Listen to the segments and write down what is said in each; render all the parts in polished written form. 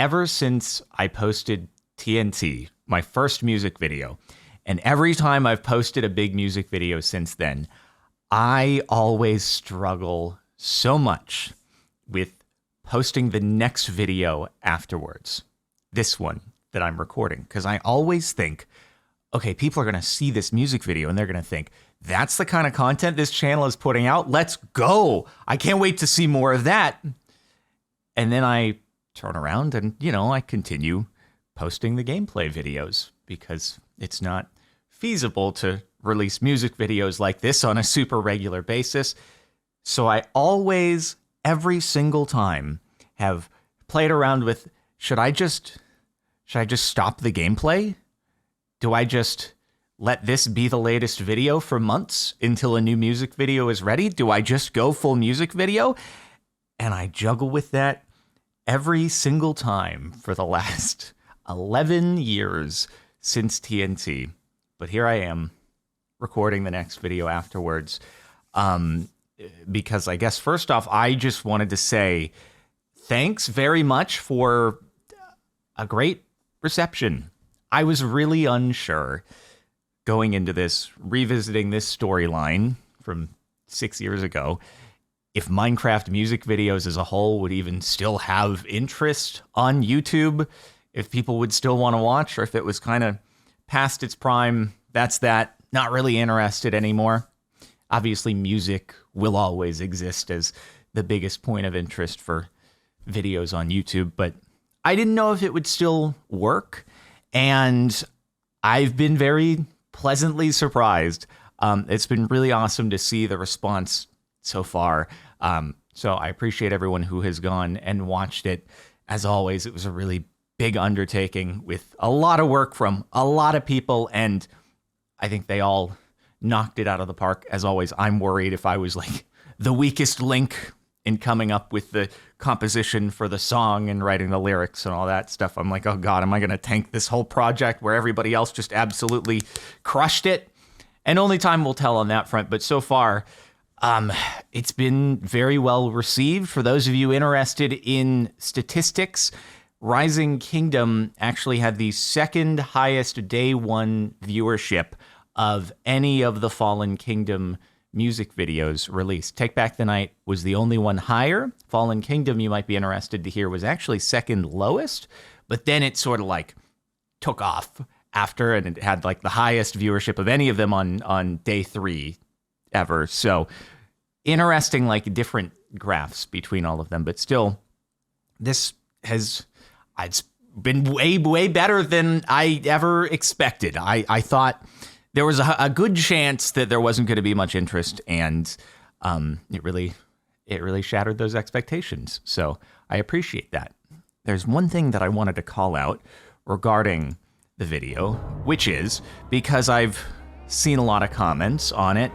ever since I posted TNT, my first music video, and every time I've posted a big music video since then, I always struggle so much with posting the next video afterwards. This one that I'm recording, because I always think, okay, people are going to see this music video and they're going to think, that's the kind of content this channel is putting out. Let's go. I can't wait to see more of that. And then I turn around and, I continue posting the gameplay videos because it's not feasible to release music videos like this on a super regular basis. So I always, every single time, have played around with, should I just stop the gameplay? Do I just let this be the latest video for months until a new music video is ready? Do I just go full music video? And I juggle with that every single time for the last 11 years since TNT. But here I am recording the next video afterwards. Because I guess first off, I just wanted to say thanks very much for a great reception. I was really unsure going into this, revisiting this storyline from 6 years ago, if Minecraft music videos as a whole would even still have interest on YouTube, if people would still want to watch, or if it was kind of past its prime. That's that. Not really interested anymore. Obviously, music will always exist as the biggest point of interest for videos on YouTube, but I didn't know if it would still work, and I've been very pleasantly surprised. It's been really awesome to see the response so far. So I appreciate everyone who has gone and watched it. As always, it was a really big undertaking with a lot of work from a lot of people, and I think they all knocked it out of the park. As always, I'm worried if I was like the weakest link in coming up with the composition for the song and writing the lyrics and all that stuff. I'm like, oh God, am I going to tank this whole project where everybody else just absolutely crushed it? And only time will tell on that front. But so far, it's been very well received. For those of you interested in statistics, Rising Kingdom actually had the second highest day one viewership of any of the Fallen Kingdom music videos released. Take Back the Night was the only one higher. Fallen Kingdom, you might be interested to hear, was actually second lowest, but then it sort of like took off after, and it had like the highest viewership of any of them on day 3 ever. So interesting, like different graphs between all of them, but still, this has, it's been way better than I ever expected. I thought there was a good chance that there wasn't going to be much interest, and it really shattered those expectations. So I appreciate that. There's one thing that I wanted to call out regarding the video, which is because I've seen a lot of comments on it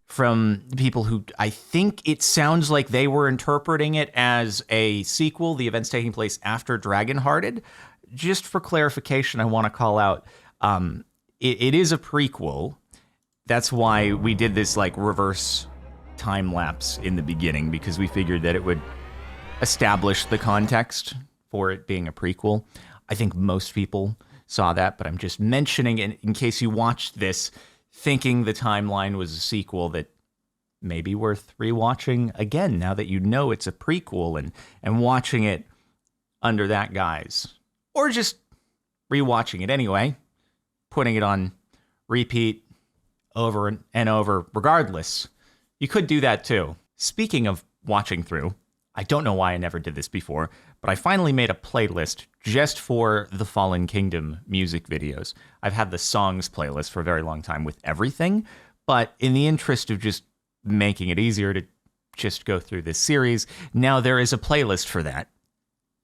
from people who I think it sounds like they were interpreting it as a sequel, the events taking place after Dragonhearted. Just for clarification, I want to call out, it is a prequel. That's why we did this like reverse time lapse in the beginning, because we figured that it would establish the context for it being a prequel. I think most people saw that, but I'm just mentioning it in case you watched this thinking the timeline was a sequel, that may be worth rewatching again now that you know it's a prequel, and watching it under that guise, or just rewatching it anyway, putting it on repeat over and over. Regardless, you could do that too. Speaking of watching through, I don't know why I never did this before, but I finally made a playlist just for the Fallen Kingdom music videos. I've had the songs playlist for a very long time with everything, but in the interest of just making it easier to just go through this series, now there is a playlist for that.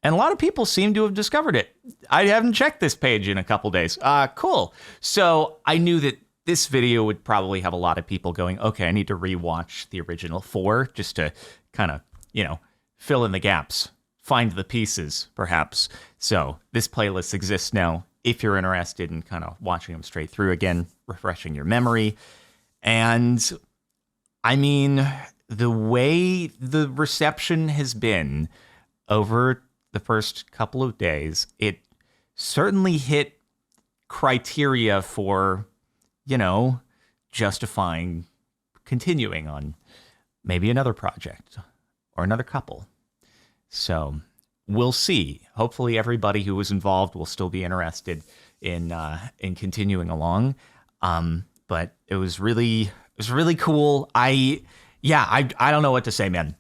And a lot of people seem to have discovered it. I haven't checked this page in a couple days. Cool. So I knew that this video would probably have a lot of people going, okay, I need to rewatch the original 4 just to kind of, fill in the gaps, find the pieces, perhaps. So this playlist exists now if you're interested in kind of watching them straight through again, refreshing your memory. And I mean, the way the reception has been over the first couple of days, it certainly hit criteria for, justifying continuing on maybe another project or another couple. So we'll see. Hopefully everybody who was involved will still be interested in continuing along. But it was really cool. I don't know what to say, man.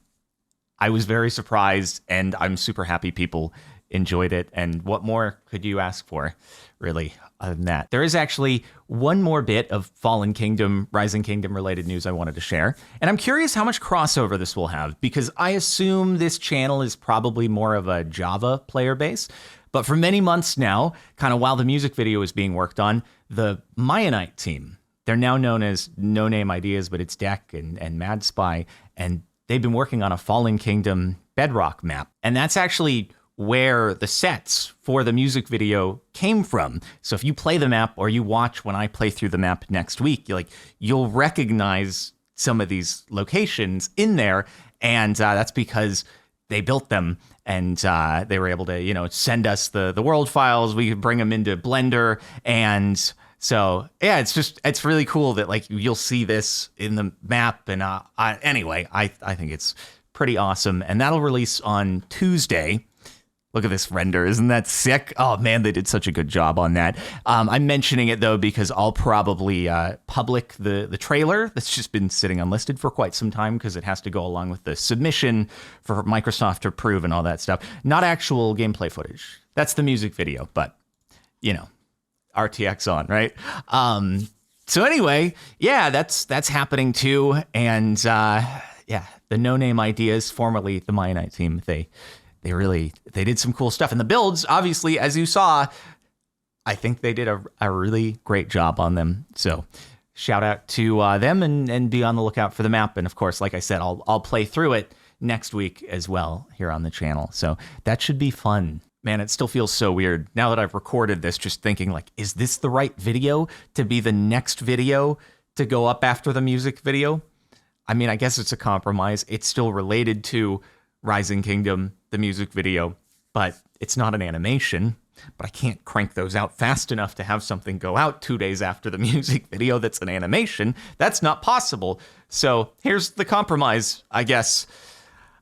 I was very surprised, and I'm super happy people enjoyed it. And what more could you ask for, really, other than that? There is actually one more bit of Fallen Kingdom, Rising Kingdom related news I wanted to share. And I'm curious how much crossover this will have, because I assume this channel is probably more of a Java player base. But for many months now, kind of while the music video is being worked on, the Mayanite team, they're now known as No Name Ideas, but it's Deck and Mad Spy, and they've been working on a Fallen Kingdom Bedrock map. And that's actually where the sets for the music video came from. So if you play the map or you watch when I play through the map next week, you'll recognize some of these locations in there. And that's because they built them, and they were able to, send us the world files. We could bring them into Blender. And so, yeah, it's really cool that you'll see this in the map. And anyway, I think it's pretty awesome. And that'll release on Tuesday. Look at this render. Isn't that sick? Oh, man, they did such a good job on that. I'm mentioning it, though, because I'll probably public the trailer that's just been sitting unlisted for quite some time, because it has to go along with the submission for Microsoft to approve and all that stuff. Not actual gameplay footage. That's the music video, but, RTX on, right? So anyway, yeah, that's happening, too. And, the No Name Ideas, formerly the Mayanite team, they did some cool stuff. And the builds, obviously, as you saw, I think they did a really great job on them. So shout out to them, and be on the lookout for the map. And of course, like I said, I'll play through it next week as well here on the channel. So that should be fun. Man, it still feels so weird now that I've recorded this, just thinking is this the right video to be the next video to go up after the music video? I mean, I guess it's a compromise. It's still related to Rising Kingdom, the music video, but it's not an animation. But I can't crank those out fast enough to have something go out 2 days after the music video that's an animation. That's not possible. So here's the compromise, I guess.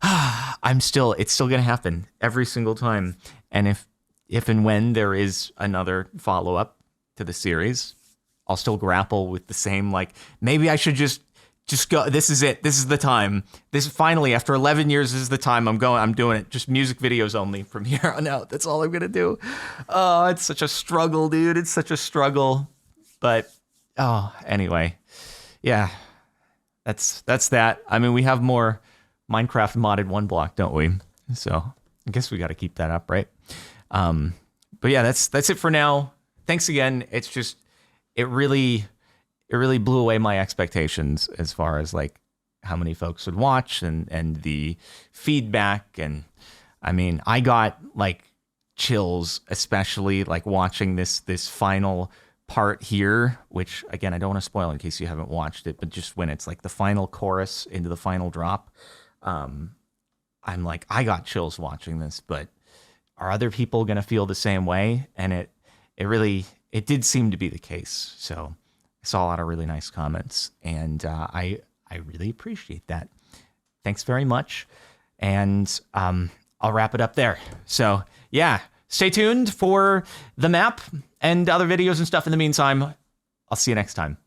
It's still going to happen every single time. And if and when there is another follow-up to the series, I'll still grapple with the same, maybe I should just go. This is it. This is the time. This finally, after 11 years, this is the time I'm doing it. Just music videos only from here on out. That's all I'm going to do. Oh, it's such a struggle, dude. It's such a struggle. But, anyway. Yeah. That's that. I mean, we have more Minecraft modded 1 block, don't we? So I guess we got to keep that up, right? But yeah, that's it for now. Thanks again. It's just, it really blew away my expectations as far as how many folks would watch and the feedback. And I mean, I got chills, especially watching this final part here, which again, I don't want to spoil in case you haven't watched it, but just when it's the final chorus into the final drop, I'm I got chills watching this. But are other people going to feel the same way? And it did seem to be the case. So I saw a lot of really nice comments, and I really appreciate that. Thanks very much. And I'll wrap it up there. So yeah, stay tuned for the map and other videos and stuff in the meantime. I'll see you next time.